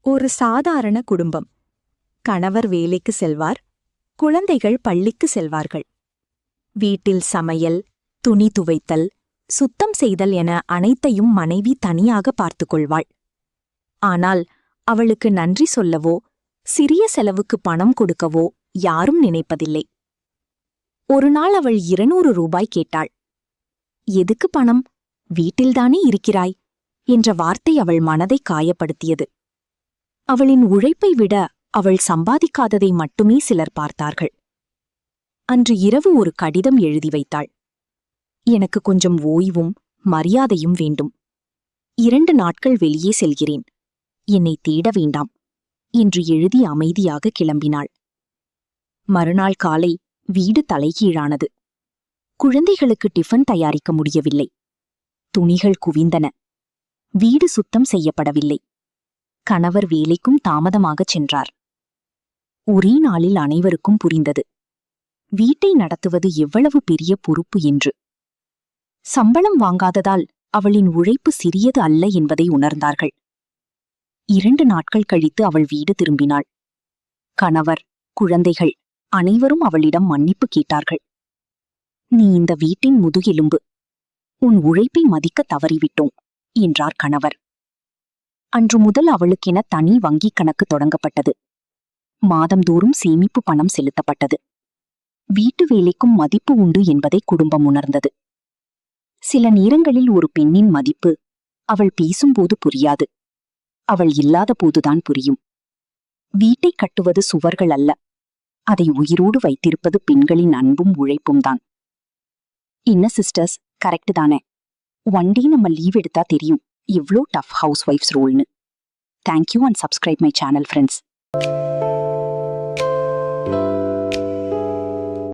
ஒரு சாதாரண குடும்பம். கணவர் வேலைக்கு செல்வார், குழந்தைகள் பள்ளிக்கு செல்வார்கள். வீட்டில் சமையல், துணி துவைத்தல், சுத்தம் செய்தல் என அனைத்தையும் மனைவி தனியாக பார்த்துக்கொள்வாள். ஆனால் அவளுக்கு நன்றி சொல்லவோ, சிறிய செலவுக்கு பணம் கொடுக்கவோ யாரும் நினைப்பதில்லை. ஒருநாள் அவள் 200 ரூபாய் கேட்டாள். எதுக்கு பணம்? வீட்டில்தானே இருக்கிறாய் என்ற வார்த்தை அவள் மனதை காயப்படுத்தியது. அவளின் உழைப்பை விட அவள் சம்பாதிக்காததை மட்டுமே சிலர் பார்த்தார்கள். அன்று இரவு ஒரு கடிதம் எழுதி வைத்தாள். எனக்கு கொஞ்சம் ஓய்வும் மரியாதையும் வேண்டும். 2 நாட்கள் வெளியே செல்கிறேன். என்னை தேட வேண்டாம் என்று எழுதி அமைதியாக கிளம்பினாள். மறுநாள் காலை வீடு தலைகீழானது. குழந்தைகளுக்கு டிஃபன் தயாரிக்க முடியவில்லை. துணிகள் குவிந்தன. வீடு சுத்தம் செய்யப்படவில்லை. கணவர் வேலைக்கும் தாமதமாகச் சென்றார். ஒரே நாளில் அனைவருக்கும் புரிந்தது, வீட்டை நடத்துவது எவ்வளவு பெரிய பொறுப்பு என்று. சம்பளம் வாங்காததால் அவளின் உழைப்பு சிறியது அல்ல என்பதை உணர்ந்தார்கள். 2 நாட்கள் கழித்து அவள் வீடு திரும்பினாள். கணவர், குழந்தைகள் அனைவரும் அவளிடம் மன்னிப்பு கேட்டார்கள். நீ இந்த வீட்டின் முதுகெலும்பு. உன் உழைப்பை மதிக்க தவறிவிட்டோம் என்றார் கணவர். அன்று முதல் அவளுக்கென தனி வங்கிக் கணக்கு தொடங்கப்பட்டது. மாதந்தோறும் சேமிப்பு பணம் செலுத்தப்பட்டது. வீட்டு வேலைக்கும் மதிப்பு உண்டு என்பதை குடும்பம் உணர்ந்தது. சில நேரங்களில் ஒரு பெண்ணின் மதிப்பு அவள் பேசும்போது புரியாது, அவள் இல்லாத போதுதான் புரியும். வீட்டை கட்டுவது சுவர்கள் அல்ல, அதை உயிரோடு வைத்திருப்பது பெண்களின் அன்பும் உழைப்பும் தான். என்ன சிஸ்டர்ஸ், கரெக்ட் தானே? ஒன் டே நம்ம லீவ் எடுத்தா தெரியும் எவ்ளோ டஃப் ஹவுஸ் ஒய்ஃப்ஸ் ரோல்னு. Thank you and subscribe my channel friends.